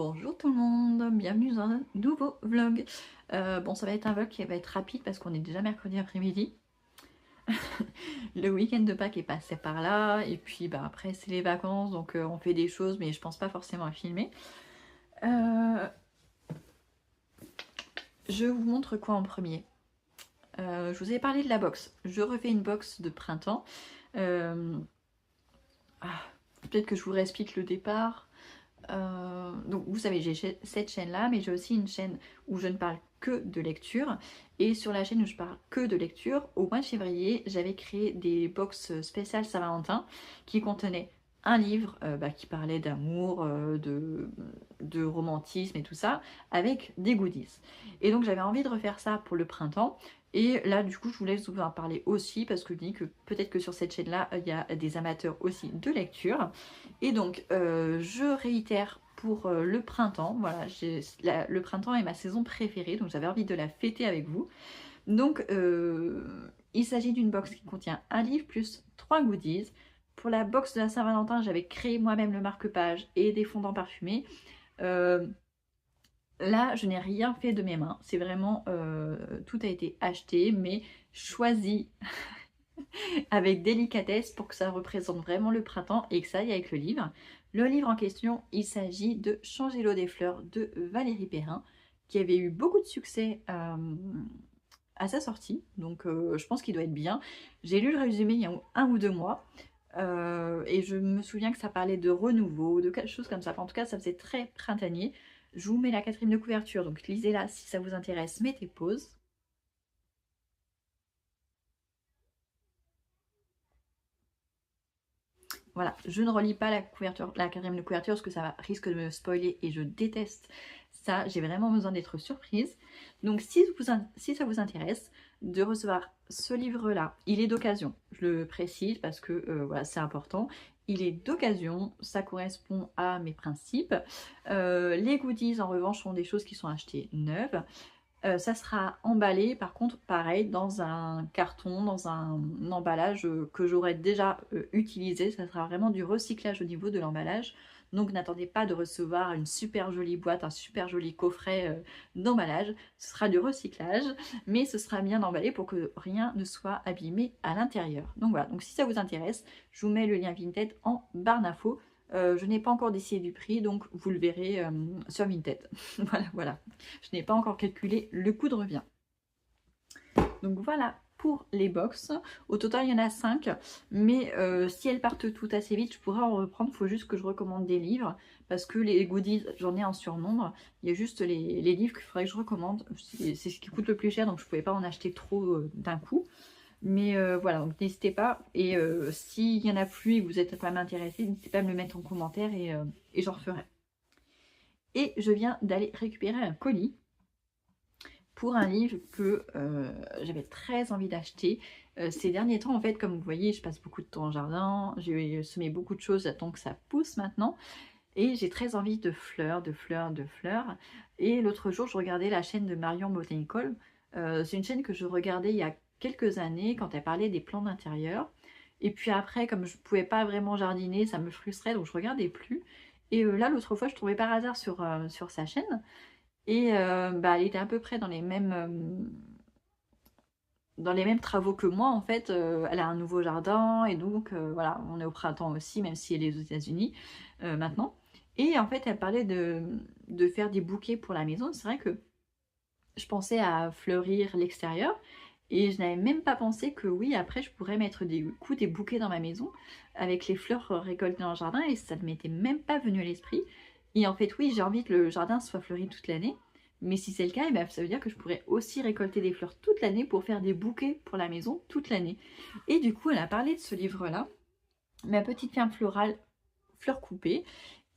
Bonjour tout le monde, bienvenue dans un nouveau vlog. Bon, ça va être un vlog qui va être rapide parce qu'on est déjà mercredi après-midi. Le week-end de Pâques est passé par là et puis bah, après c'est les vacances donc on fait des choses mais je pense pas forcément à filmer. Je vous montre quoi en premier. Je vous ai parlé de la box. Je refais une box de printemps. Euh, Peut-être que je vous réexplique le départ. Donc vous savez, j'ai cette chaîne-là, mais j'ai aussi une chaîne où je ne parle que de lecture. Et sur la chaîne où je parle que de lecture, au mois de février, j'avais créé des box spéciales Saint-Valentin qui contenaient un livre qui parlait d'amour, de romantisme et tout ça, avec des goodies. Et donc j'avais envie de refaire ça pour le printemps. Et là, du coup, je voulais vous en parler aussi parce que je dis que peut-être que sur cette chaîne-là, il y a des amateurs aussi de lecture. Et donc, je réitère pour le printemps. Voilà, le printemps est ma saison préférée, donc j'avais envie de la fêter avec vous. Donc, il s'agit d'une box qui contient un livre plus 3 goodies. Pour la box de la Saint-Valentin, j'avais créé moi-même le marque-page et des fondants parfumés. Euh, Là, je n'ai rien fait de mes mains. C'est vraiment, tout a été acheté, mais choisi avec délicatesse pour que ça représente vraiment le printemps et que ça aille avec le livre. Le livre en question, il s'agit de Changer l'eau des fleurs de Valérie Perrin, qui avait eu beaucoup de succès à sa sortie, donc je pense qu'il doit être bien. J'ai lu le résumé il y a 1 ou 2 mois, et je me souviens que ça parlait de renouveau, de quelque chose comme ça. Enfin, en tout cas, ça faisait très printanier. Je vous mets la quatrième de couverture, donc lisez-la si ça vous intéresse, mettez pause. Voilà, je ne relis pas la couverture, la quatrième de couverture parce que ça risque de me spoiler et je déteste ça. J'ai vraiment besoin d'être surprise. Donc si ça vous intéresse de recevoir ce livre-là, il est d'occasion. Je le précise parce que voilà, c'est important. Il est d'occasion, ça correspond à mes principes. Les goodies en revanche sont des choses qui sont achetées neuves. Ça sera emballé, par contre, pareil, dans un carton, dans un emballage que j'aurais déjà utilisé. Ça sera vraiment du recyclage au niveau de l'emballage. Donc n'attendez pas de recevoir une super jolie boîte, un super joli coffret d'emballage. Ce sera du recyclage, mais ce sera bien emballé pour que rien ne soit abîmé à l'intérieur. Donc voilà, donc si ça vous intéresse, je vous mets le lien Vinted en barre d'infos. Je n'ai pas encore décidé du prix, donc vous le verrez sur Vinted. Voilà. Je n'ai pas encore calculé le coût de revient. Donc voilà pour les box. Au total, il y en a 5. Mais si elles partent toutes assez vite, je pourrais en reprendre. Il faut juste que je recommande des livres. Parce que les goodies, j'en ai en surnombre. Il y a juste les livres qu'il faudrait que je recommande. C'est ce qui coûte le plus cher, donc je ne pouvais pas en acheter trop d'un coup. Mais voilà, donc n'hésitez pas. Et s'il y en a plus et que vous êtes quand même intéressé, n'hésitez pas à me le mettre en commentaire et j'en referai. Et je viens d'aller récupérer un colis pour un livre que j'avais très envie d'acheter. Ces derniers temps, en fait, comme vous voyez, je passe beaucoup de temps au jardin, j'ai semé beaucoup de choses, j'attends que ça pousse maintenant. Et j'ai très envie de fleurs, de fleurs, de fleurs. Et l'autre jour, je regardais la chaîne de Marion Botanical. C'est une chaîne que je regardais il y a quelques années quand elle parlait des plantes d'intérieur. Et puis après, comme je ne pouvais pas vraiment jardiner, ça me frustrait, donc je regardais plus. Et là, l'autre fois, je trouvais par hasard sur sa chaîne. Et elle était à peu près dans les mêmes travaux que moi, en fait. Elle a un nouveau jardin et donc voilà, on est au printemps aussi, même si elle est aux États-Unis maintenant. Et en fait, elle parlait de faire des bouquets pour la maison. C'est vrai que je pensais à fleurir l'extérieur et je n'avais même pas pensé que oui, après, je pourrais mettre des bouquets dans ma maison avec les fleurs récoltées dans le jardin et ça ne m'était même pas venu à l'esprit. Et en fait, oui, j'ai envie que le jardin soit fleuri toute l'année. Mais si c'est le cas, eh ben, ça veut dire que je pourrais aussi récolter des fleurs toute l'année pour faire des bouquets pour la maison toute l'année. Et du coup, elle a parlé de ce livre-là, Ma petite ferme florale, fleurs coupées.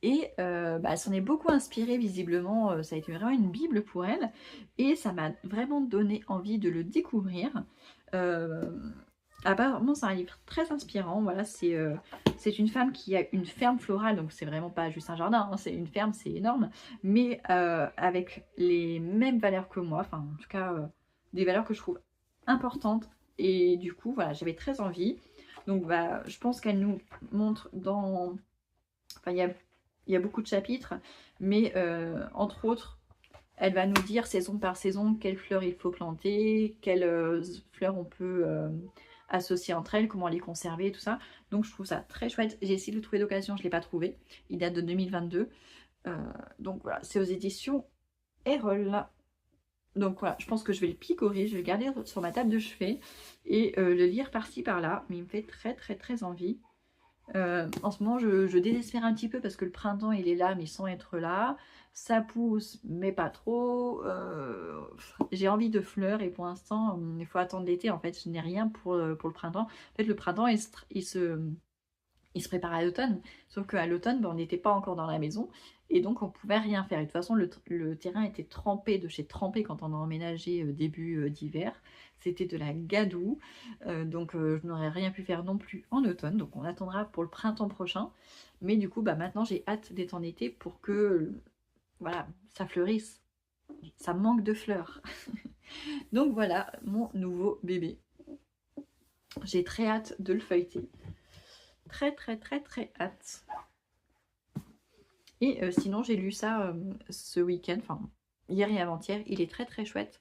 Et elle s'en est beaucoup inspirée visiblement, ça a été vraiment une bible pour elle. Et ça m'a vraiment donné envie de le découvrir. Euh, Apparemment c'est un livre très inspirant, voilà, c'est une femme qui a une ferme florale, donc c'est vraiment pas juste un jardin, hein, c'est une ferme, c'est énorme, mais avec les mêmes valeurs que moi, enfin en tout cas des valeurs que je trouve importantes, et du coup voilà, j'avais très envie. Donc je pense qu'elle nous montre dans... Enfin, il y a il y a beaucoup de chapitres, mais entre autres, elle va nous dire saison par saison quelles fleurs il faut planter, quelles fleurs on peut associer entre elles, comment les conserver, tout ça. Donc je trouve ça très chouette. J'ai essayé de le trouver d'occasion, je ne l'ai pas trouvé. Il date de 2022. Donc voilà, c'est aux éditions Erol. Donc voilà, je pense que je vais le picorer, je vais le garder sur ma table de chevet et le lire par-ci par-là. Mais il me fait très très très envie. En ce moment, je désespère un petit peu parce que le printemps, il est là, mais sans être là. Ça pousse, mais pas trop. J'ai envie de fleurs et pour l'instant, il faut attendre l'été. En fait, je n'ai rien pour le printemps. En fait, le printemps, il se prépare à l'automne. Sauf qu'à l'automne, ben, on n'était pas encore dans la maison et donc on pouvait rien faire. Et de toute façon, le terrain était trempé de chez trempé quand on a emménagé début d'hiver. C'était de la gadoue. Donc je n'aurais rien pu faire non plus en automne. Donc on attendra pour le printemps prochain. Mais du coup, bah, maintenant j'ai hâte d'être en été pour que voilà, ça fleurisse. Ça manque de fleurs. Donc voilà mon nouveau bébé. J'ai très hâte de le feuilleter. Très très très très hâte. Et sinon j'ai lu ça ce week-end, enfin hier et avant-hier, il est très très chouette.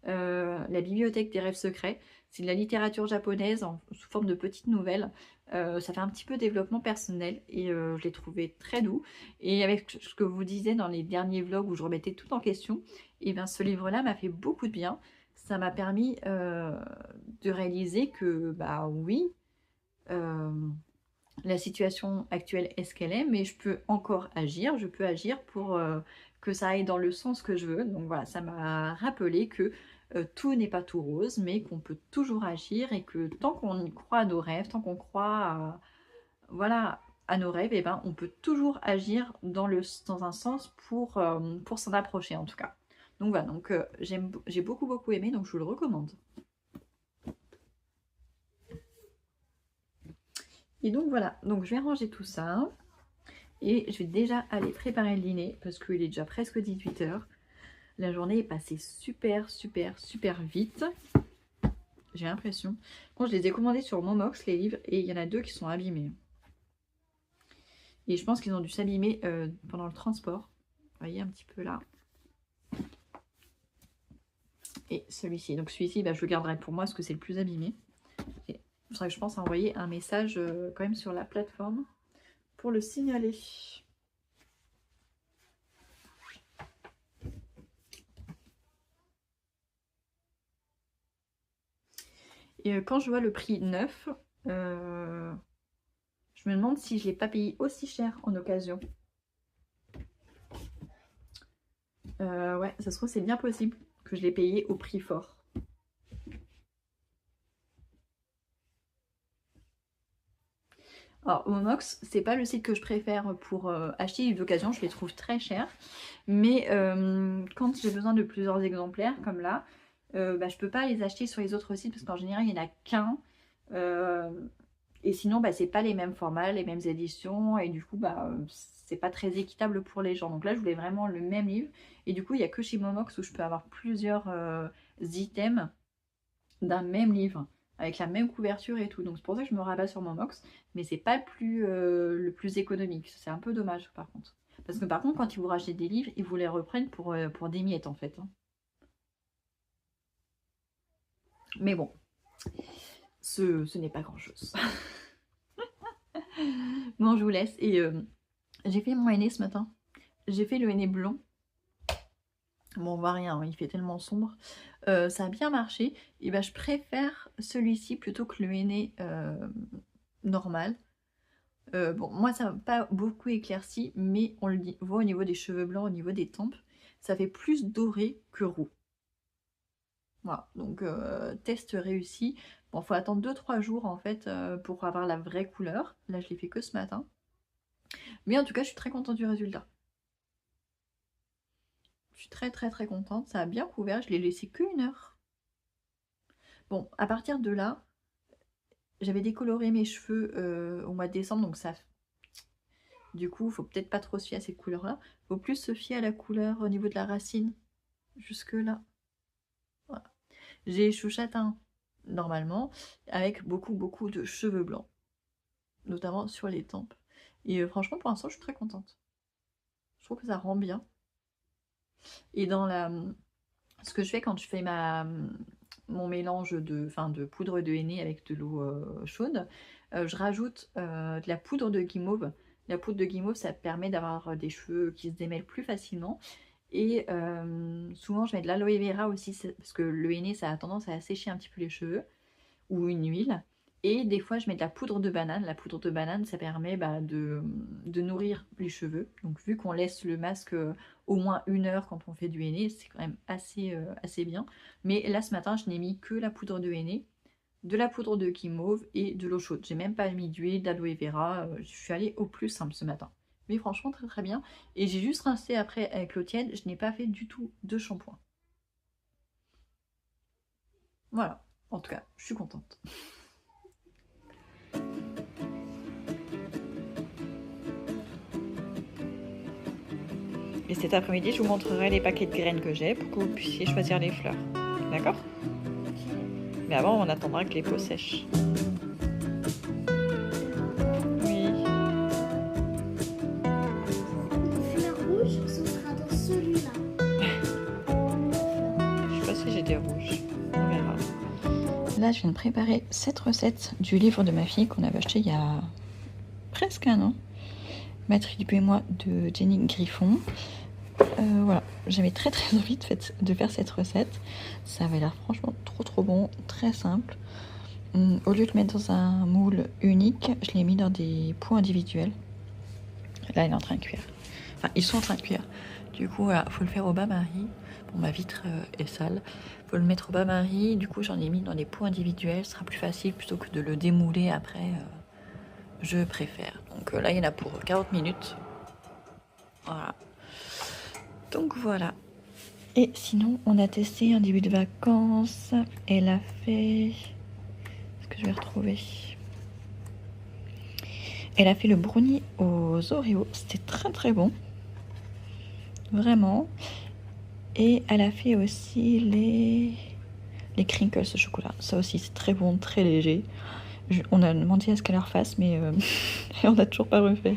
La bibliothèque des rêves secrets, c'est de la littérature japonaise sous forme de petites nouvelles. Ça fait un petit peu développement personnel et je l'ai trouvé très doux. Et avec ce que vous disiez dans les derniers vlogs où je remettais tout en question, et bien ce livre-là m'a fait beaucoup de bien. Ça m'a permis de réaliser que bah oui, la situation actuelle est ce qu'elle est, mais je peux encore agir, je peux agir pour que ça aille dans le sens que je veux. Donc voilà, ça m'a rappelé que tout n'est pas tout rose, mais qu'on peut toujours agir et que tant qu'on y croit à nos rêves, tant qu'on croit à, voilà, à nos rêves, et ben, on peut toujours agir dans un sens pour s'en approcher en tout cas. Donc voilà, donc, j'ai beaucoup aimé, donc je vous le recommande. Et donc voilà, donc je vais ranger tout ça. Et je vais déjà aller préparer le dîner parce qu'il est déjà presque 18 h. La journée est passée super vite. J'ai l'impression. Bon, je les ai commandés sur Momox, les livres, et il y en a 2 qui sont abîmés. Et je pense qu'ils ont dû s'abîmer pendant le transport. Vous voyez un petit peu là. Et celui-ci. Donc celui-ci, bah, je le garderai pour moi parce que c'est le plus abîmé. Et il faudrait que je pense à envoyer un message quand même sur la plateforme pour le signaler. Et quand je vois le prix neuf, je me demande si je ne l'ai pas payé aussi cher en occasion. Ouais, ça se trouve c'est bien possible que je l'ai payé au prix fort. Alors Momox, c'est pas le site que je préfère pour acheter les livres d'occasion, je les trouve très chers. Mais quand j'ai besoin de plusieurs exemplaires, comme là, bah, je peux pas les acheter sur les autres sites parce qu'en général il n'y en a qu'un. Et sinon, bah, c'est pas les mêmes formats, les mêmes éditions, et du coup, bah, c'est pas très équitable pour les gens. Donc là, je voulais vraiment le même livre, et du coup, il n'y a que chez Momox où je peux avoir plusieurs items d'un même livre, avec la même couverture et tout. Donc c'est pour ça que je me rabats sur Momox, mais c'est pas le plus économique. C'est un peu dommage, par contre. Parce que par contre, quand ils vous rachètent des livres, ils vous les reprennent pour des miettes, en fait. Hein. Mais bon, ce n'est pas grand-chose. Bon, je vous laisse. Et j'ai fait mon henné ce matin. J'ai fait le henné blond. Bon, on voit rien, hein, il fait tellement sombre. Ça a bien marché. Et ben, je préfère celui-ci plutôt que le henné normal. Bon, moi, ça m'a pas beaucoup éclairci, mais on le voit au niveau des cheveux blancs, au niveau des tempes. Ça fait plus doré que roux. Voilà, donc test réussi. Bon, faut attendre 2-3 jours en fait pour avoir la vraie couleur. Là, je l'ai fait que ce matin. Mais en tout cas, je suis très contente du résultat. Je suis très contente. Ça a bien couvert. Je l'ai laissé que 1 heure. Bon, à partir de là, j'avais décoloré mes cheveux au mois de décembre. Donc ça... Du coup, faut peut-être pas trop se fier à ces couleurs-là. Faut plus se fier à la couleur au niveau de la racine. Jusque là. Voilà. J'ai les cheveux châtains, normalement, avec beaucoup de cheveux blancs. Notamment sur les tempes. Et franchement, pour l'instant, je suis très contente. Je trouve que ça rend bien. Et dans ce que je fais quand je fais mon mélange de poudre de henné avec de l'eau chaude, je rajoute de la poudre de guimauve. La poudre de guimauve, ça permet d'avoir des cheveux qui se démêlent plus facilement. Et souvent, je mets de l'aloe vera aussi, parce que le henné, ça a tendance à assécher un petit peu les cheveux, ou une huile. Et des fois, je mets de la poudre de banane. La poudre de banane, ça permet de nourrir les cheveux. Donc, vu qu'on laisse le masque au moins 1 heure quand on fait du henné, c'est quand même assez bien. Mais là, ce matin, je n'ai mis que la poudre de henné, de la poudre de guimauve et de l'eau chaude. J'ai même pas mis d'huile, d'aloe vera. Je suis allée au plus simple ce matin. Mais franchement, très très bien. Et j'ai juste rincé après avec l'eau tiède. Je n'ai pas fait du tout de shampoing. Voilà. En tout cas, je suis contente. Et cet après-midi, je vous montrerai les paquets de graines que j'ai pour que vous puissiez choisir les fleurs. D'accord? Mais avant, on attendra que les peaux sèchent. Oui. Le fleur rouge, ce sera dans celui-là. Je sais pas si j'ai des rouges. On verra. Là, je viens de préparer cette recette du livre de ma fille qu'on avait acheté il y a presque 1 an. Mathilde et moi de Jenny Griffon. Voilà, j'avais très envie de faire cette recette. Ça avait l'air franchement trop bon, très simple. Au lieu de le mettre dans un moule unique, je l'ai mis dans des pots individuels. Là, il est en train de cuire. Enfin, ils sont en train de cuire. Du coup, voilà, faut le faire au bain-marie. Bon, ma vitre est sale. Faut le mettre au bain-marie. Du coup, j'en ai mis dans des pots individuels. Ce sera plus facile plutôt que de le démouler après. Je préfère. Donc là, il y en a pour 40 minutes. Voilà. Donc voilà. Et sinon, on a testé un début de vacances. Elle a fait... Est-ce que je vais retrouver? Elle a fait le brownie aux Oreos. C'était très bon. Vraiment. Et elle a fait aussi les crinkles au chocolat. Ça aussi, c'est très bon, très léger. On a demandé à ce qu'elle leur fasse, mais on n'a toujours pas refait.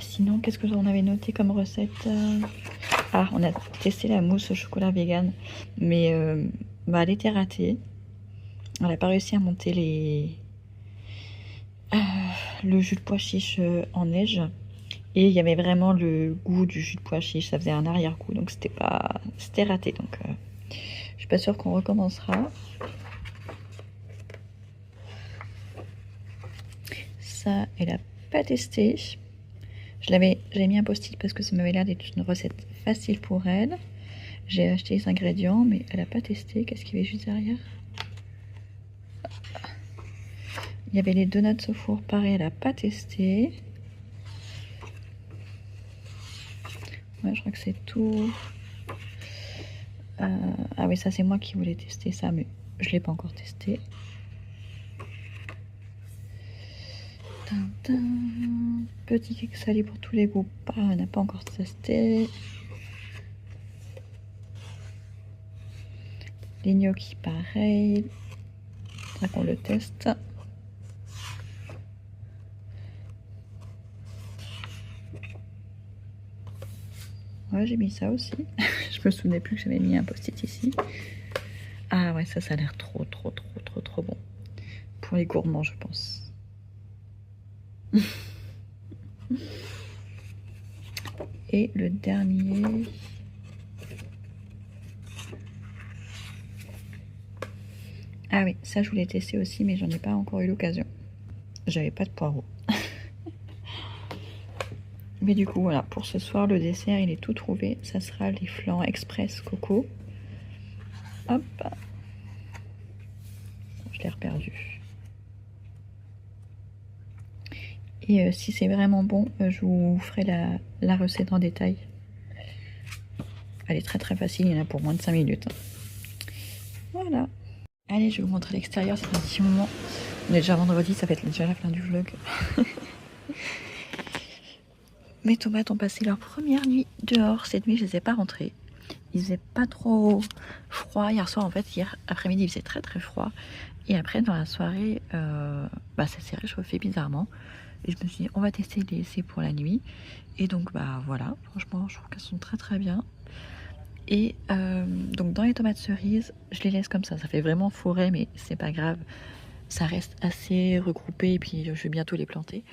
Sinon, qu'est-ce que j'en avais noté comme recette? Ah, on a testé la mousse au chocolat vegan, mais elle était ratée. Elle n'a pas réussi à monter le jus de pois chiche en neige. Et il y avait vraiment le goût du jus de pois chiche, ça faisait un arrière-goût, donc c'était raté. Donc je suis pas sûre qu'on recommencera. Ça, elle a pas testé. J'avais mis un post-it parce que ça m'avait l'air d'être une recette facile pour elle. J'ai acheté les ingrédients, mais elle a pas testé. Qu'est-ce qu'il y avait juste derrière? Il y avait les donuts au four, pareil, elle a pas testé. Ouais, je crois que c'est tout. Ah oui, ça c'est moi qui voulais tester ça, mais je l'ai pas encore testé. Petit cake salé pour tous les goûts. On n'a pas encore testé. Les gnocchis, pareil. Là qu'on le teste. Ouais, j'ai mis ça aussi. Je me souvenais plus que j'avais mis un post-it ici. Ah ouais, ça a l'air trop bon. Pour les gourmands, je pense. Et le dernier... Ah oui, ça je voulais tester aussi, mais j'en ai pas encore eu l'occasion. J'avais pas de poireaux. Mais du coup, voilà, pour ce soir, le dessert, il est tout trouvé. Ça sera les flans express coco. Hop. Je l'ai reperdu. Et si c'est vraiment bon, je vous ferai la recette en détail. Elle est très facile, il y en a pour moins de 5 minutes. Voilà. Allez, je vais vous montrer l'extérieur, c'est un petit moment. On est déjà vendredi, ça va être déjà la fin du vlog. Mes tomates ont passé leur première nuit dehors. Cette nuit, je les ai pas rentrées. Il faisait pas trop froid hier soir. En fait, hier après-midi, il faisait très froid. Et après, dans la soirée, ça s'est réchauffé bizarrement. Et je me suis dit, on va tester les laisser pour la nuit. Et donc, bah voilà, franchement, je trouve qu'elles sont très très bien. Et donc, dans les tomates cerises, je les laisse comme ça. Ça fait vraiment forêt, mais c'est pas grave. Ça reste assez regroupé et puis je vais bientôt les planter.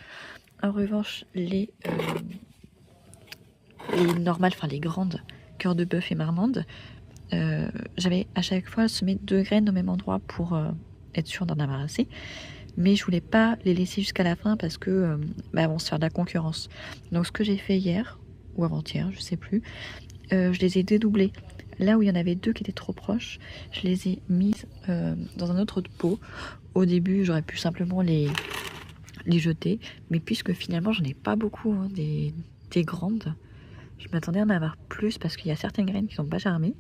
En revanche, les normales, enfin les grandes, cœur de bœuf et marmande, j'avais à chaque fois semé 2 graines au même endroit pour être sûre d'en avoir assez. Mais je voulais pas les laisser jusqu'à la fin parce que vont se faire de la concurrence. Donc ce que j'ai fait hier ou avant-hier, je sais plus, je les ai dédoublées. Là où il y en avait 2 qui étaient trop proches, je les ai mises dans un autre pot. Au début, j'aurais pu simplement les jeter, mais puisque finalement j'en ai pas beaucoup, hein, des grandes, je m'attendais à en avoir plus parce qu'il y a certaines graines qui sont pas germées.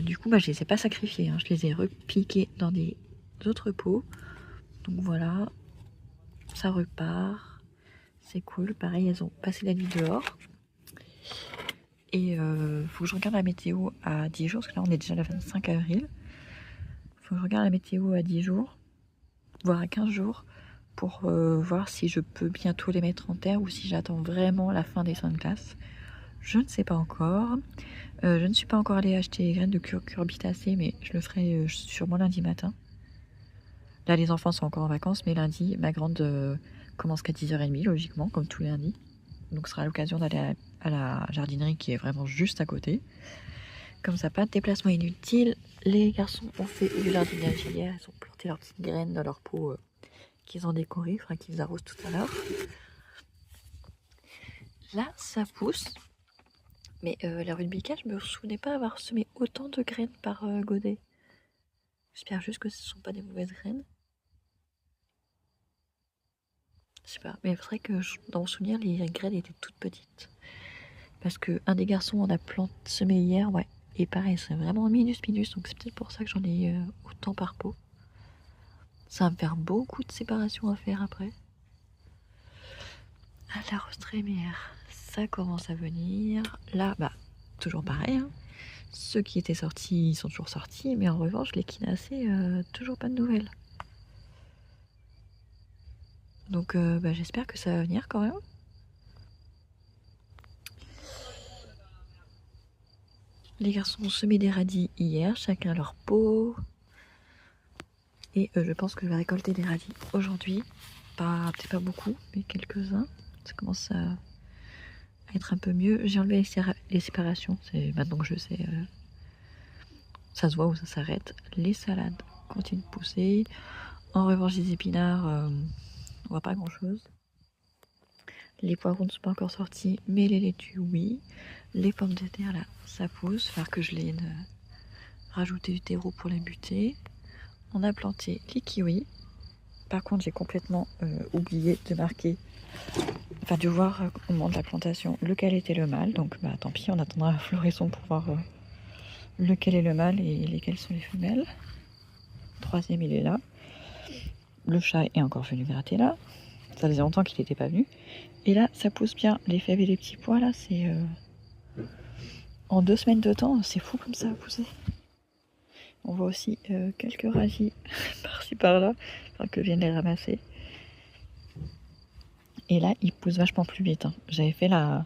Du coup, je les ai pas sacrifiées, hein, je les ai repiquées dans des autres pots. Donc voilà, ça repart, c'est cool. Pareil, elles ont passé la nuit dehors. Et faut que je regarde la météo à 10 jours, parce que là on est déjà le 25 avril. Faut que je regarde la météo à 10 jours, voire à 15 jours, pour voir si je peux bientôt les mettre en terre ou si j'attends vraiment la fin des 5 classes. Je ne sais pas encore. Je ne suis pas encore allée acheter les graines de cucurbitacées, mais je le ferai sûrement lundi matin. Là, les enfants sont encore en vacances, mais lundi, ma grande commence qu'à 10h30, logiquement, comme tous les lundis. Donc, ce sera l'occasion d'aller à la jardinerie qui est vraiment juste à côté. Comme ça, pas de déplacement inutile. Les garçons ont fait du jardinage hier. Ils ont planté leurs petites graines dans leur pot qu'ils ont décoré. Il faudra qu'ils arrosent tout à l'heure. Là, ça pousse. Mais la rudbeckia, je me souvenais pas avoir semé autant de graines par godet. J'espère juste que ce ne sont pas des mauvaises graines. Je sais pas, mais c'est vrai que dans mon souvenir, les graines étaient toutes petites. Parce que un des garçons en a semé hier, ouais. Et pareil, c'est vraiment minus, donc c'est peut-être pour ça que j'en ai autant par pot. Ça va me faire beaucoup de séparation à faire après. Ah, la rose trémière, ça commence à venir. Là, toujours pareil, hein. Ceux qui étaient sortis, ils sont toujours sortis, mais en revanche, les quinacées, toujours pas de nouvelles. Donc j'espère que ça va venir quand même. Les garçons ont semé des radis hier, chacun leur pot. Et je pense que je vais récolter des radis aujourd'hui. Peut-être pas beaucoup, mais quelques-uns. Ça commence à être un peu mieux. J'ai enlevé les séparations, c'est maintenant que je sais. Ça se voit où ça s'arrête. Les salades continuent de pousser. En revanche, les épinards, on voit pas grand-chose. Les poivrons ne sont pas encore sortis, mais les laitues, oui. Les pommes de terre, là, ça pousse. Il va falloir que je les rajouter du terreau pour les buter. On a planté les kiwis. Par contre, j'ai complètement oublié de marquer, de voir au moment de la plantation lequel était le mâle. Donc, tant pis, on attendra la floraison pour voir lequel est le mâle et lesquelles sont les femelles. Le troisième, il est là. Le chat est encore venu gratter là. Ça faisait longtemps qu'il n'était pas venu. Et là, ça pousse bien. Les fèves et les petits pois, là, c'est... En 2 semaines de temps, c'est fou comme ça a poussé. On voit aussi quelques radis par-ci par-là. Enfin, que je viens de les ramasser. Et là, ils poussent vachement plus vite. Hein. J'avais fait la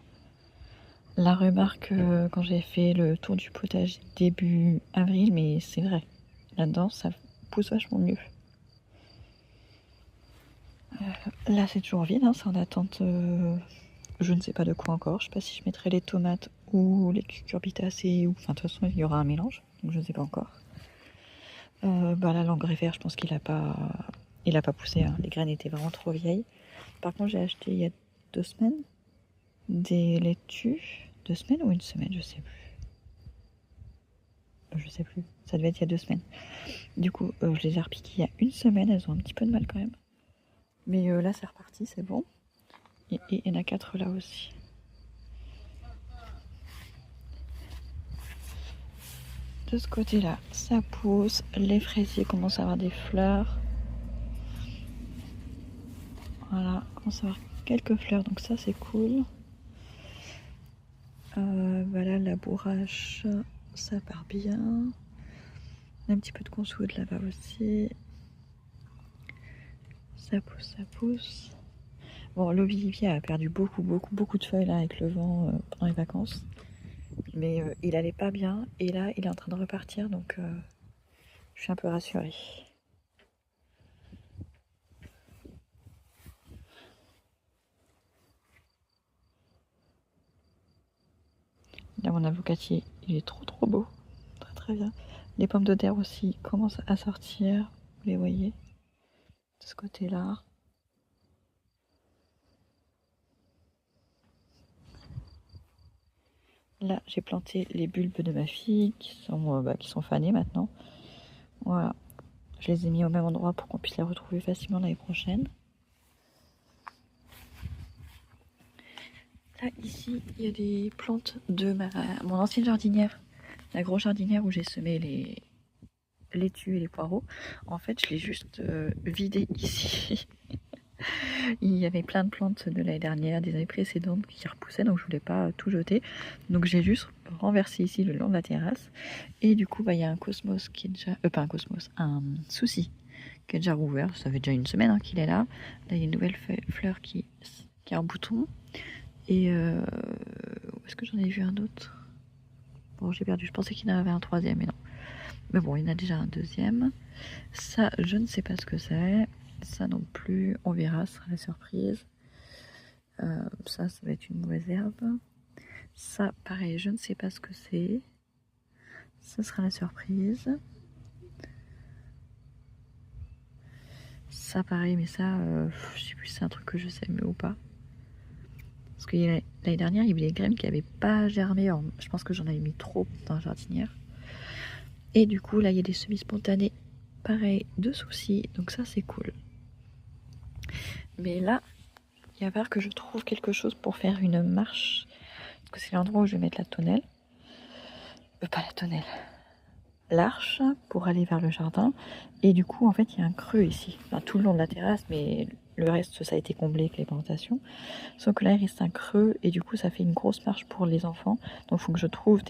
remarque quand j'ai fait le tour du potager début avril, mais c'est vrai. Là-dedans, ça pousse vachement mieux. Là, c'est toujours vide, hein, c'est en attente. Je ne sais pas de quoi encore. Je sais pas si je mettrai les tomates ou les cucurbitacées. Enfin, de toute façon, il y aura un mélange. Donc, je ne sais pas encore. Là, l'engrais vert, je pense qu'il a pas poussé. Hein. Les graines étaient vraiment trop vieilles. Par contre, j'ai acheté il y a 2 semaines des laitues. 2 semaines ou 1 semaine, je sais plus. Je sais plus. Ça devait être il y a 2 semaines. Du coup, je les ai repiquées il y a 1 semaine. Elles ont un petit peu de mal quand même. Mais là, c'est reparti, c'est bon. Et il y en a 4 là aussi. De ce côté-là, ça pousse. Les fraisiers commencent à avoir des fleurs. Voilà, commence à avoir quelques fleurs, donc ça c'est cool. Voilà, la bourrache, ça part bien. Un petit peu de consoude là-bas aussi. Ça pousse, ça pousse. Bon, l'Olivier a perdu beaucoup de feuilles là avec le vent pendant les vacances. Mais il allait pas bien et là il est en train de repartir donc je suis un peu rassurée. Là mon avocatier il est trop beau, très bien. Les pommes de terre aussi commencent à sortir, vous les voyez de ce côté là. Là j'ai planté les bulbes de ma fille qui sont fanées maintenant. Voilà, je les ai mis au même endroit pour qu'on puisse les retrouver facilement l'année prochaine. Là, ici, il y a des plantes de mon ancienne jardinière, la grosse jardinière où j'ai semé les laitues et les poireaux. En fait, je l'ai juste vidé ici. Il y avait plein de plantes de l'année dernière, des années précédentes qui repoussaient, donc je voulais pas tout jeter. Donc j'ai juste renversé ici le long de la terrasse. Et du coup, il y a un cosmos qui est déjà... pas un cosmos, un souci qui est déjà rouvert. Ça fait déjà une semaine qu'il est là. Là, il y a une nouvelle fleur qui a un bouton. Et où est-ce que j'en ai vu un autre? Bon, j'ai perdu. Je pensais qu'il y en avait un troisième, mais non. Mais bon, il y en a déjà un deuxième. Ça, je ne sais pas ce que c'est. Ça non plus, on verra, ce sera la surprise. Ça va être une mauvaise herbe. Ça, pareil, je ne sais pas ce que c'est. Ça sera la surprise. Ça, pareil, mais ça, je sais plus si c'est un truc que je sais, mais ou pas. Parce que l'année dernière, il y avait des graines qui n'avaient pas germé. Alors, je pense que j'en avais mis trop dans la jardinière. Et du coup, là, il y a des semis spontanés. Pareil, de soucis. Donc ça, c'est cool. Mais là, il va falloir que je trouve quelque chose pour faire une marche. Parce que c'est l'endroit où je vais mettre la tonnelle. Pas la tonnelle. L'arche pour aller vers le jardin. Et du coup, en fait, il y a un creux ici. Enfin, tout le long de la terrasse, mais le reste, ça a été comblé avec les plantations. Sauf que là, il reste un creux et du coup, ça fait une grosse marche pour les enfants. Donc, il faut que je trouve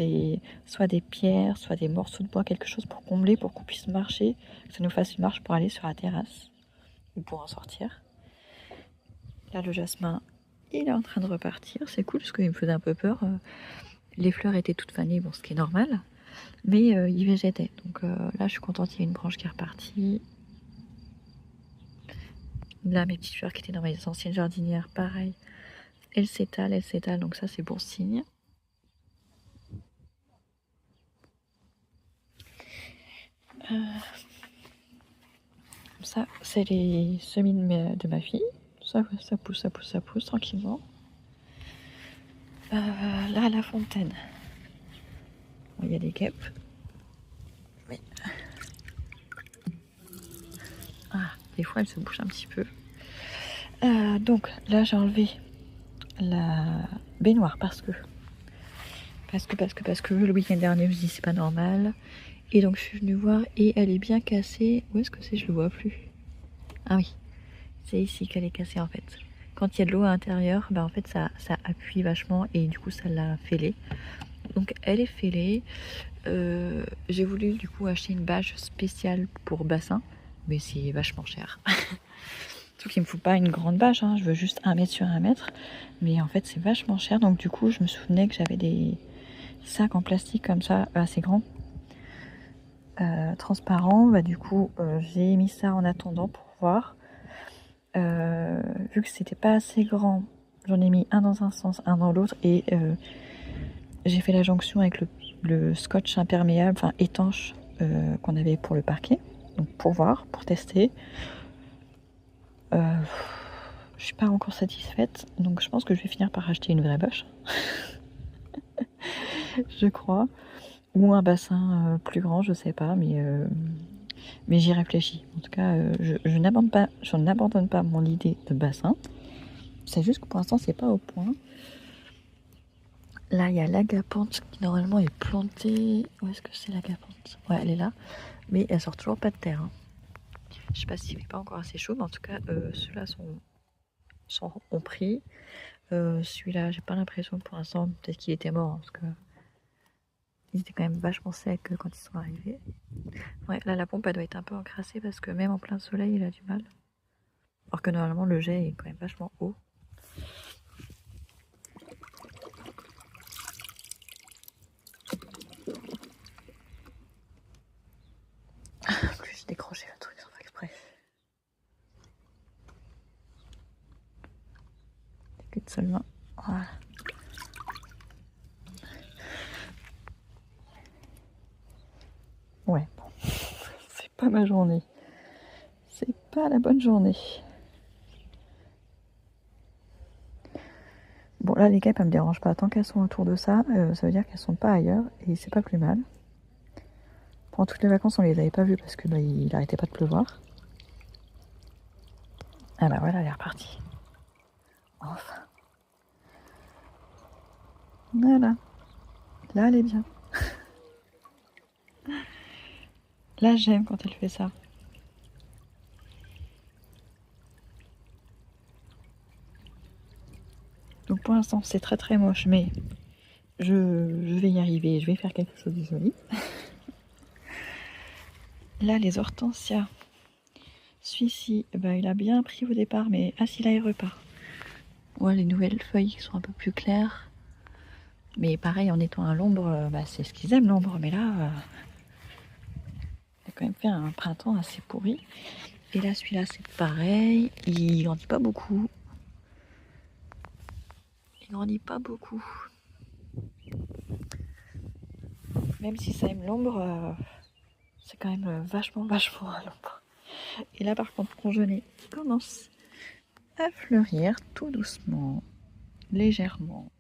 soit des pierres, soit des morceaux de bois, quelque chose pour combler, pour qu'on puisse marcher, que ça nous fasse une marche pour aller sur la terrasse ou pour en sortir. Là, le jasmin, il est en train de repartir. C'est cool parce qu'il me faisait un peu peur. Les fleurs étaient toutes fanées, bon, ce qui est normal. Mais il végétait. Donc là, je suis contente, il y a une branche qui est repartie. Là, mes petites fleurs qui étaient dans mes anciennes jardinières, pareil. Elles s'étalent, donc ça, c'est bon signe. Ça, c'est les semis de ma fille. Ça pousse tranquillement. Là, à la fontaine, il y a des guêpes. Mais... Ah, des fois, elles se bougent un petit peu. Donc, là, j'ai enlevé la baignoire parce que le week-end dernier, je me dis c'est pas normal. Et donc, je suis venue voir et elle est bien cassée. Où est-ce que c'est? Je le vois plus. Ah oui, c'est ici qu'elle est cassée en fait. Quand il y a de l'eau à l'intérieur, en fait ça appuie vachement et du coup ça l'a fêlée. Donc elle est fêlée. J'ai voulu du coup acheter une bâche spéciale pour bassin, mais c'est vachement cher. Surtout qu'il me faut pas une grande bâche, hein. Je veux juste 1 mètre sur 1 mètre. Mais en fait c'est vachement cher, donc du coup je me souvenais que j'avais des sacs en plastique comme ça, assez grands. Transparents, du coup j'ai mis ça en attendant pour voir. Vu que c'était pas assez grand, j'en ai mis un dans un sens, un dans l'autre et j'ai fait la jonction avec le scotch imperméable, enfin étanche qu'on avait pour le parquet, donc pour voir, pour tester. Je suis pas encore satisfaite, donc je pense que je vais finir par acheter une vraie bâche, je crois, ou un bassin plus grand, je sais pas, mais j'y réfléchis. En tout cas, je n'abandonne pas mon idée de bassin. C'est juste que pour l'instant, c'est pas au point. Là, il y a l'agapante qui normalement est plantée. Où est-ce que c'est l'agapante? Ouais, elle est là. Mais elle sort toujours pas de terre. Hein. Je sais pas s'il fait pas encore assez chaud, mais en tout cas, ceux-là ont pris. Celui-là, j'ai pas l'impression pour l'instant, peut-être qu'il était mort, hein, parce que ils étaient quand même vachement secs quand ils sont arrivés. Ouais, là, la pompe, elle doit être un peu encrassée parce que même en plein soleil, il a du mal. Alors que normalement, le jet est quand même vachement haut. qu'une seule main. Voilà. Ouais, bon, c'est pas ma journée. C'est pas la bonne journée. Bon, là, les guêpes, elles me dérangent pas. Tant qu'elles sont autour de ça, ça veut dire qu'elles sont pas ailleurs. Et c'est pas plus mal. Pendant toutes les vacances, on les avait pas vues parce que il arrêtait pas de pleuvoir. Ah bah voilà, elle est repartie. Enfin. Voilà. Là, elle est bien. Là, j'aime quand elle fait ça. Donc pour l'instant, c'est très très moche, mais je vais y arriver. Je vais faire quelque chose de joli. Là, les hortensias. Celui-ci, bah, il a bien pris au départ, mais si là, il repart. Ouais, les nouvelles feuilles qui sont un peu plus claires. Mais pareil, en étant à l'ombre, bah, c'est ce qu'ils aiment, l'ombre. Mais là, il a quand même fait un printemps assez pourri. Et là, celui-là, c'est pareil. Il grandit pas beaucoup. Il grandit pas beaucoup. Même si ça aime l'ombre, c'est quand même vachement à l'ombre. Et là, par contre, mon genêt commence à fleurir tout doucement, légèrement.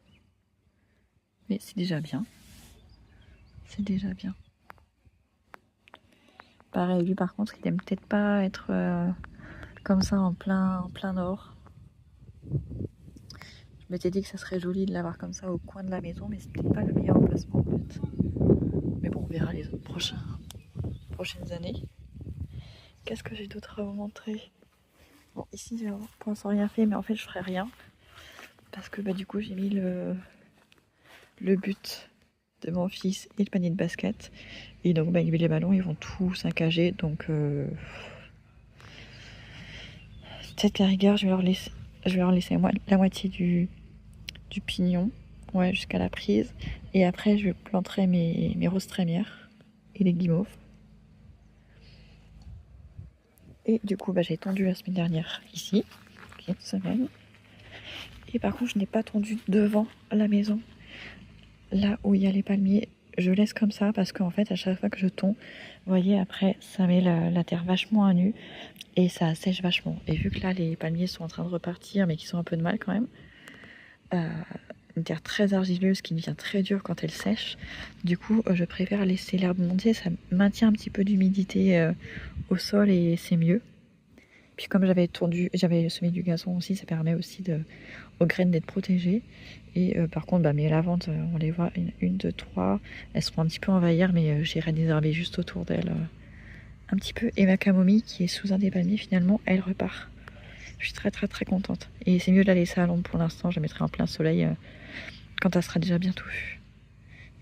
Mais c'est déjà bien. C'est déjà bien. Pareil, lui, par contre, il aime peut-être pas être comme ça en plein nord. Je m'étais dit que ça serait joli de l'avoir comme ça au coin de la maison, mais c'est peut-être pas le meilleur emplacement en fait. Mais bon, on verra les autres prochaines années. Qu'est-ce que j'ai d'autre à vous montrer? Bon, ici, j'ai pour l'instant rien fait, mais en fait, je ferai rien. Parce que bah, du coup, j'ai mis le but de mon fils et le panier de basket. Et donc, bah, les ballons, ils vont tout saccager. Donc, peut-être qu'à rigueur, je vais leur laisser la moitié du pignon, ouais, jusqu'à la prise. Et après, je planterai mes roses trémières et les guimauves. Et du coup, bah, j'ai tondu la semaine dernière ici, il y a une semaine. Et par contre, je n'ai pas tondu devant la maison, là où il y a les palmiers. Je laisse comme ça parce qu'en fait, à chaque fois que je tonds, vous voyez, après, ça met la terre vachement à nu et ça sèche vachement. Et vu que là, les palmiers sont en train de repartir, mais qui sont un peu de mal quand même, une terre très argileuse qui devient très dure quand elle sèche. Du coup, je préfère laisser l'herbe monter, ça maintient un petit peu d'humidité au sol et c'est mieux. Puis comme j'avais semé du gazon aussi, ça permet aussi aux graines d'être protégées. Et par contre, bah, mes lavandes, on les voit, une, deux, trois, elles seront un petit peu envahir, mais j'irai désherber juste autour d'elles un petit peu. Et ma camomille, qui est sous un des palmiers, finalement, elle repart. Je suis très très très contente. Et c'est mieux de la laisser à l'ombre pour l'instant, je la mettrai en plein soleil quand elle sera déjà bien touffue.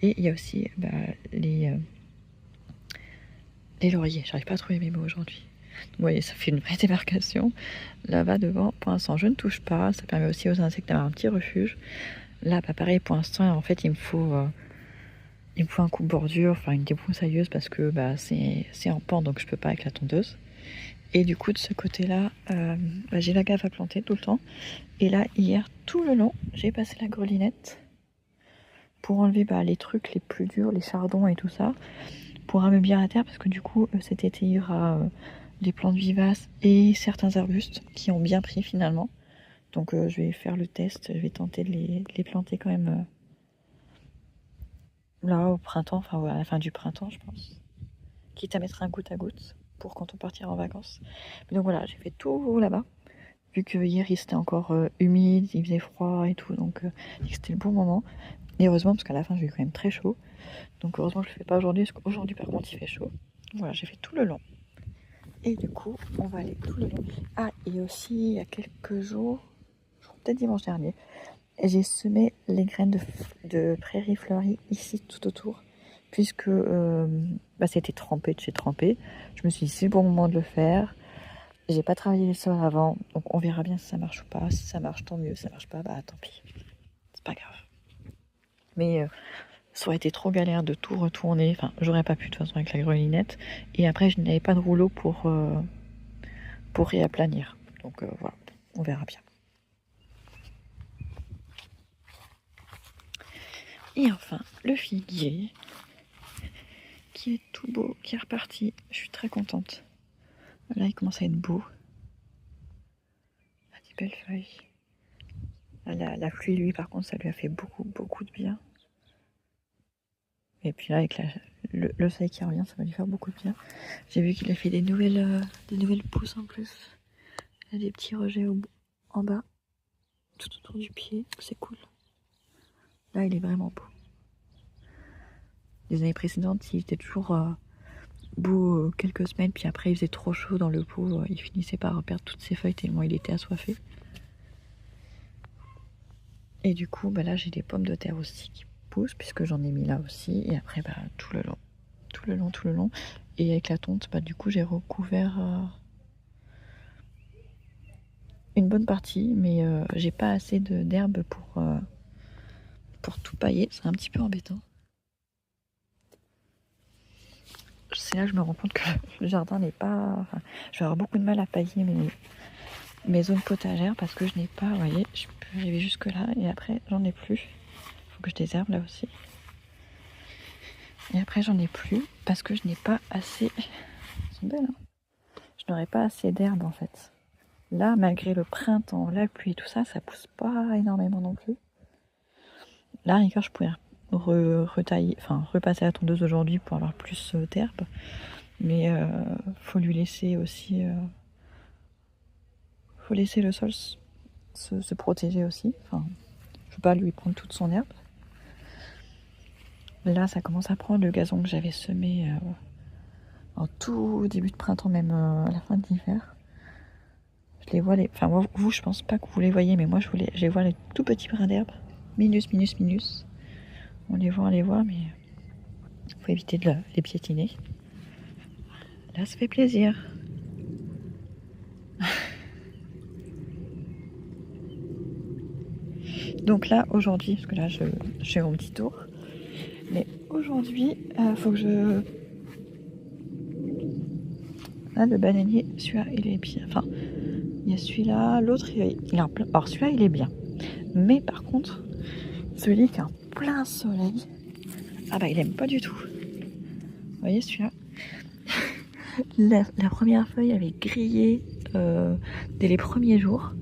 Et il y a aussi bah, les lauriers, j'arrive pas à trouver mes mots aujourd'hui. Vous voyez, ça fait une vraie démarcation. Là-bas devant, pour l'instant, je ne touche pas. Ça permet aussi aux insectes d'avoir un petit refuge. Là, bah, pareil, pour l'instant, en fait, il me faut un coupe-bordure, enfin une débroussailleuse parce que bah, c'est en pente, donc je peux pas avec la tondeuse. Et du coup, de ce côté-là, bah, j'ai la gaffe à planter tout le temps. Et là, hier, tout le long, j'ai passé la grelinette pour enlever bah, les trucs les plus durs, les chardons et tout ça, pour ameublir la terre parce que du coup, cet été, il y aura des plantes vivaces et certains arbustes qui ont bien pris finalement. Donc je vais faire le test, je vais tenter de les planter quand même là au printemps, enfin ouais, à la fin du printemps je pense. Quitte à mettre un goutte à goutte pour quand on partira en vacances. Mais donc voilà, j'ai fait tout là-bas. Vu que hier il était encore humide, il faisait froid et tout, donc c'était le bon moment. Et heureusement parce qu'à la fin j'ai eu quand même très chaud. Donc heureusement que je le fais pas aujourd'hui, parce qu'aujourd'hui par contre il fait chaud. Voilà, j'ai fait tout le long. Et du coup, on va aller tout le long. Ah, et aussi, il y a quelques jours, peut-être dimanche dernier, j'ai semé les graines de prairies fleuries ici tout autour, puisque bah, c'était trempé de chez trempé. Je me suis dit, c'est le bon moment de le faire. J'ai pas travaillé le sol avant, donc on verra bien si ça marche ou pas. Si ça marche, tant mieux. Si ça marche pas, bah tant pis. C'est pas grave. Mais ça aurait été trop galère de tout retourner. Enfin, j'aurais pas pu de toute façon avec la grelinette. Et après, je n'avais pas de rouleau pour réaplanir. Donc voilà, on verra bien. Et enfin, le figuier, qui est tout beau, qui est reparti. Je suis très contente. Là, il commence à être beau. Ah, des belles feuilles. La pluie, lui, par contre, ça lui a fait beaucoup, beaucoup de bien. Et puis là, avec le soleil qui revient, ça va lui faire beaucoup de bien. J'ai vu qu'il a fait des nouvelles pousses en plus. Il y a des petits rejets en bas, tout autour du pied. C'est cool. Là, il est vraiment beau. Les années précédentes, il était toujours beau quelques semaines, puis après, il faisait trop chaud dans le pot. Il finissait par perdre toutes ses feuilles tellement il était assoiffé. Et du coup, là, j'ai des pommes de terre aussi qui poussent, puisque j'en ai mis là aussi. Et après, tout le long. Et avec la tonte, du coup, j'ai recouvert une bonne partie, mais j'ai pas assez d'herbe pour tout pailler. C'est un petit peu embêtant. C'est là que je me rends compte que le jardin n'est pas... Enfin, je vais avoir beaucoup de mal à pailler mes zones potagères parce que je n'ai pas... Vous voyez, je peux arriver jusque là et après, j'en ai plus. Il faut que je désherbe là aussi. Et après, j'en ai plus parce que je n'ai pas assez... Elles sont belles, hein. Je n'aurai pas assez d'herbe en fait. Là, malgré le printemps, la pluie et tout ça, ça pousse pas énormément non plus. Là, rigueur, je pourrais retailler, enfin repasser la tondeuse aujourd'hui pour avoir plus d'herbe. Mais faut lui laisser aussi... faut laisser le sol se protéger aussi. Enfin, je veux pas lui prendre toute son herbe. Là, ça commence à prendre le gazon que j'avais semé en tout début de printemps, même à la fin de l'hiver. Je les vois, enfin vous, je pense pas que vous les voyez, mais moi je les vois les tout petits brins d'herbe. Minus. On les voit, mais faut éviter de les piétiner. Là, ça fait plaisir. Donc là, aujourd'hui, parce que là, je fais mon petit tour. Mais aujourd'hui, faut que je... Là, le bananier, celui-là, il est bien. Enfin, il y a celui-là, l'autre, il est en plein... Alors, celui-là, il est bien. Mais par contre, celui qui est en plein soleil, il aime pas du tout. Vous voyez, celui-là, la première feuille avait grillé dès les premiers jours.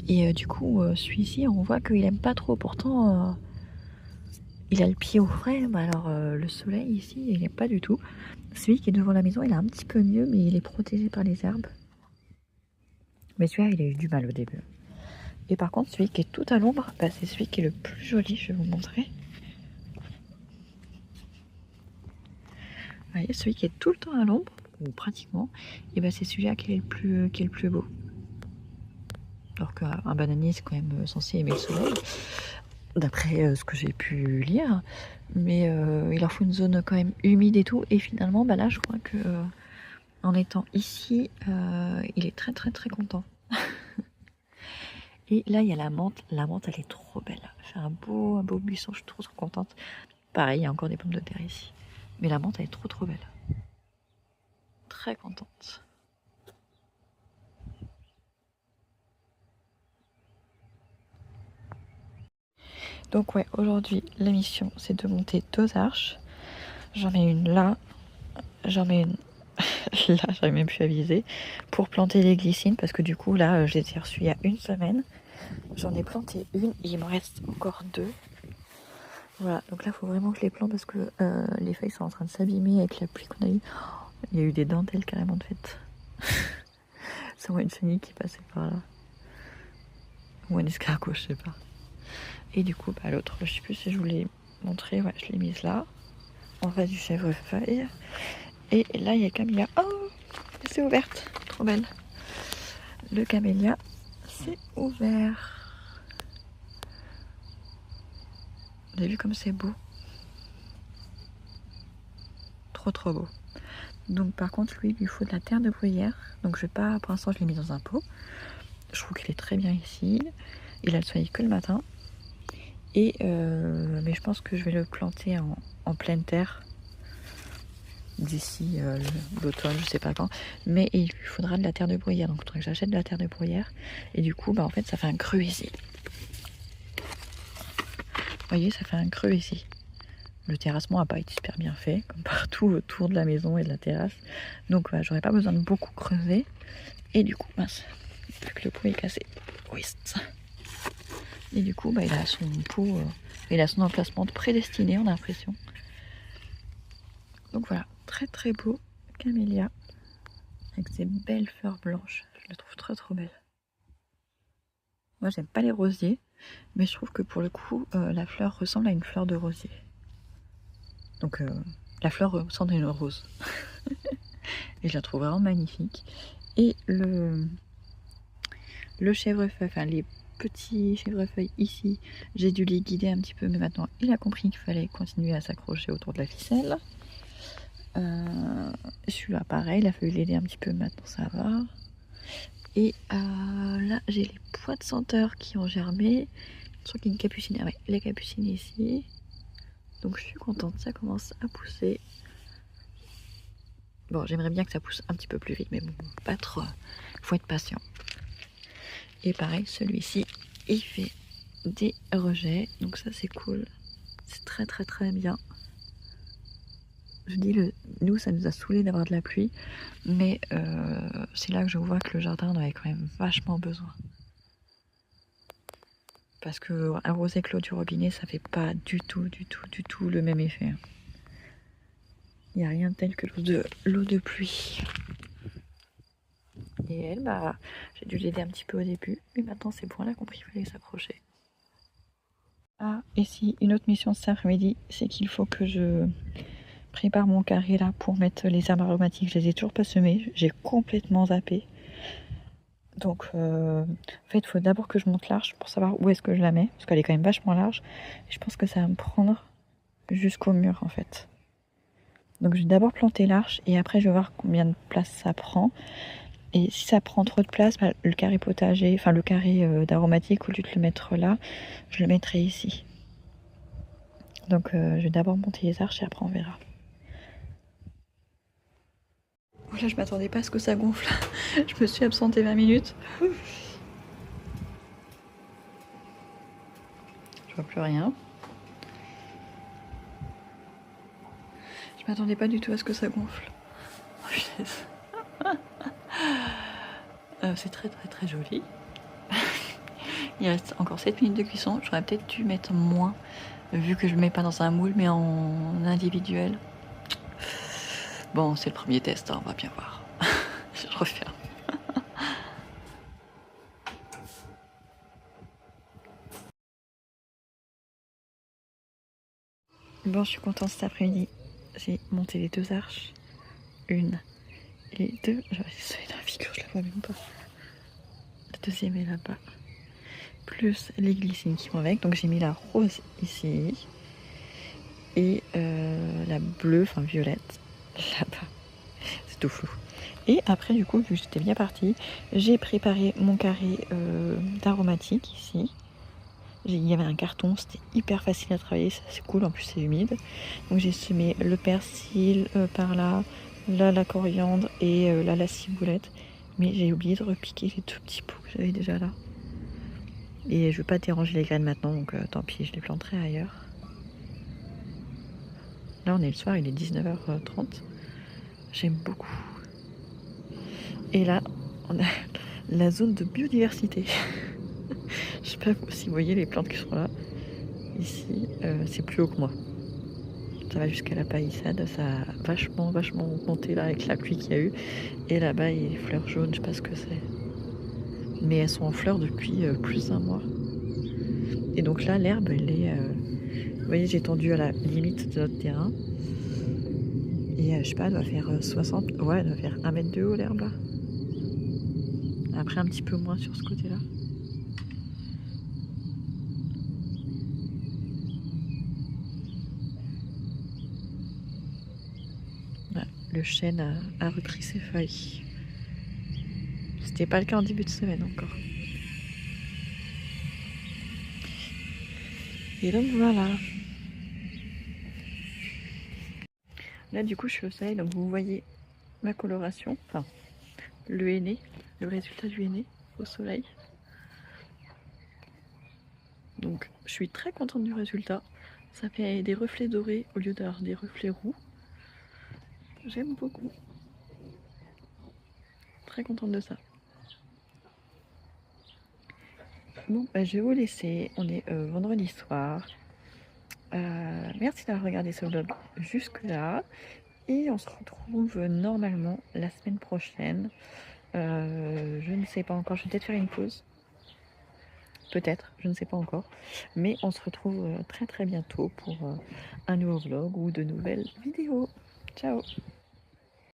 Et du coup, celui-ci, on voit qu'il aime pas trop. Pourtant, il a le pied au frais, mais alors le soleil ici, il n'aime pas du tout. Celui qui est devant la maison, il est un petit peu mieux, mais il est protégé par les herbes. Mais celui-là, il a eu du mal au début. Et par contre, celui qui est tout à l'ombre, c'est celui qui est le plus joli, je vais vous montrer. Vous voyez, celui qui est tout le temps à l'ombre, ou pratiquement, et c'est celui-là qui est le plus beau. Alors qu'un bananier, c'est quand même censé aimer le soleil, d'après ce que j'ai pu lire. Mais il leur faut une zone quand même humide et tout. Et finalement, là, je crois que en étant ici, il est très content. Et là, il y a la menthe. La menthe, elle est trop belle. C'est un beau buisson, je suis trop contente. Pareil, il y a encore des pommes de terre ici. Mais la menthe, elle est trop belle. Très contente. Donc ouais, aujourd'hui, la mission, c'est de monter 2 arches. J'en mets une là. J'en mets une là, j'arrive même plus à viser. Pour planter les glycines, parce que du coup, là, je les ai reçues il y a une semaine. J'en ai planté une et il me reste encore 2. Voilà, donc là, il faut vraiment que je les plante parce que les feuilles sont en train de s'abîmer avec la pluie qu'on a eue. Il y a eu des dentelles carrément de fait. C'est moi une chenille qui passait par là. Ou un escargot, je sais pas. Et du coup, l'autre, je sais plus si je vous l'ai montré. Ouais, je l'ai mise là. En face du chèvrefeuille. Et là, il y a le camélia. Oh, c'est ouverte. Trop belle. Le camélia, c'est ouvert. Vous avez vu comme c'est beau? Trop beau. Donc par contre, lui, il lui faut de la terre de bruyère. Donc je vais pas, pour l'instant, je l'ai mis dans un pot. Je trouve qu'il est très bien ici. Il a le soleil que le matin. Et mais je pense que je vais le planter en pleine terre d'ici l'automne, je sais pas quand. Mais il lui faudra de la terre de bruyère. Donc il faudrait que j'achète de la terre de bruyère. Et du coup, en fait, ça fait un creux ici. voyez, ça fait un creux ici. Le terrassement n'a pas été super bien fait, comme partout autour de la maison et de la terrasse. Donc j'aurais pas besoin de beaucoup creuser. Et du coup, mince, vu que le pot est cassé. Oui. Et du coup, il a son pot, il a son emplacement prédestiné, on a l'impression. Donc voilà, très très beau camélia avec ses belles fleurs blanches. Je le trouve trop trop belle. Moi, j'aime pas les rosiers, mais je trouve que pour le coup, la fleur ressemble à une fleur de rosier. Donc la fleur ressemble à une rose. Et je la trouve vraiment magnifique. Et le chèvrefeuille, enfin les petits chèvrefeuilles ici, j'ai dû les guider un petit peu, mais maintenant il a compris qu'il fallait continuer à s'accrocher autour de la ficelle. Celui-là pareil, il a fallu l'aider un petit peu, maintenant ça va. Et là j'ai les pois de senteur qui ont germé. Je crois qu'il y a une capucine, ah ouais, la capucine ici. Donc je suis contente, ça commence à pousser. Bon, j'aimerais bien que ça pousse un petit peu plus vite, mais bon, pas trop. Faut être patient. Et pareil, celui-ci, il fait des rejets, donc ça c'est cool. C'est très très très bien. Je dis, nous ça nous a saoulé d'avoir de la pluie, mais c'est là que je vois que le jardin en avait quand même vachement besoin. Parce que arroser avec l'eau du robinet, ça fait pas du tout le même effet. Il n'y a rien de tel que l'eau de pluie. Et elle, j'ai dû l'aider un petit peu au début, mais maintenant c'est bon, elle a compris qu'il fallait s'accrocher. Ah, et si, une autre mission cet après-midi, c'est qu'il faut que je prépare mon carré là pour mettre les herbes aromatiques. Je les ai toujours pas semées, j'ai complètement zappé. Donc en fait il faut d'abord que je monte l'arche pour savoir où est-ce que je la mets, parce qu'elle est quand même vachement large. Et je pense que ça va me prendre jusqu'au mur en fait. Donc je vais d'abord planter l'arche et après je vais voir combien de place ça prend. Et si ça prend trop de place, le carré potager, enfin le carré d'aromatique, au lieu de le mettre là, je le mettrai ici. Donc je vais d'abord monter les arches et après on verra. Là je m'attendais pas à ce que ça gonfle. Je me suis absentée 20 minutes. Je vois plus rien. Je m'attendais pas du tout à ce que ça gonfle. C'est très très très joli. Il reste encore 7 minutes de cuisson. J'aurais peut-être dû mettre moins, vu que je ne mets pas dans un moule mais en individuel. Bon, c'est le premier test, hein, on va bien voir. Je referme. Bon, je suis contente cet après-midi. J'ai monté les 2 arches. Une et deux. Je vais essayer dans la figure, je la vois même pas. La deuxième est là-bas. Plus les glycines qui vont avec. Donc j'ai mis la rose ici. Et la bleue, enfin violette, là-bas. C'est tout flou. Et après, du coup, vu que j'étais bien partie, j'ai préparé mon carré d'aromatique ici. Il y avait un carton, c'était hyper facile à travailler, c'est cool, en plus c'est humide. Donc j'ai semé le persil par là, là la coriandre et là la ciboulette. Mais j'ai oublié de repiquer les tout petits pots que j'avais déjà là. Et je veux pas déranger les graines maintenant, donc tant pis, je les planterai ailleurs. Là on est le soir, il est 19h30. J'aime beaucoup. Et là, on a la zone de biodiversité. Je sais pas si vous voyez les plantes qui sont là. Ici, c'est plus haut que moi. Ça va jusqu'à la palissade. Ça a vachement augmenté là avec la pluie qu'il y a eu. Et là-bas, il y a des fleurs jaunes, je sais pas ce que c'est. Mais elles sont en fleurs depuis plus d'un mois. Et donc là, l'herbe, elle est... vous voyez, j'ai tendu à la limite de notre terrain. Et je sais pas, elle doit faire 60... Ouais, elle doit faire 1 mètre de haut, l'herbe là. Après, un petit peu moins sur ce côté-là. Le chêne a repris ses feuilles. C'était pas le cas en début de semaine encore. Et donc voilà. Là du coup je suis au soleil, donc vous voyez ma coloration, enfin le henné, le résultat du henné au soleil. Donc je suis très contente du résultat. Ça fait des reflets dorés au lieu d'avoir des reflets roux. J'aime beaucoup. Très contente de ça. Bon, bah, je vais vous laisser. On est vendredi soir. Merci d'avoir regardé ce vlog jusque-là. Et on se retrouve normalement la semaine prochaine. Je ne sais pas encore. Je vais peut-être faire une pause. Peut-être, je ne sais pas encore. Mais on se retrouve très très bientôt pour un nouveau vlog ou de nouvelles vidéos. Ciao!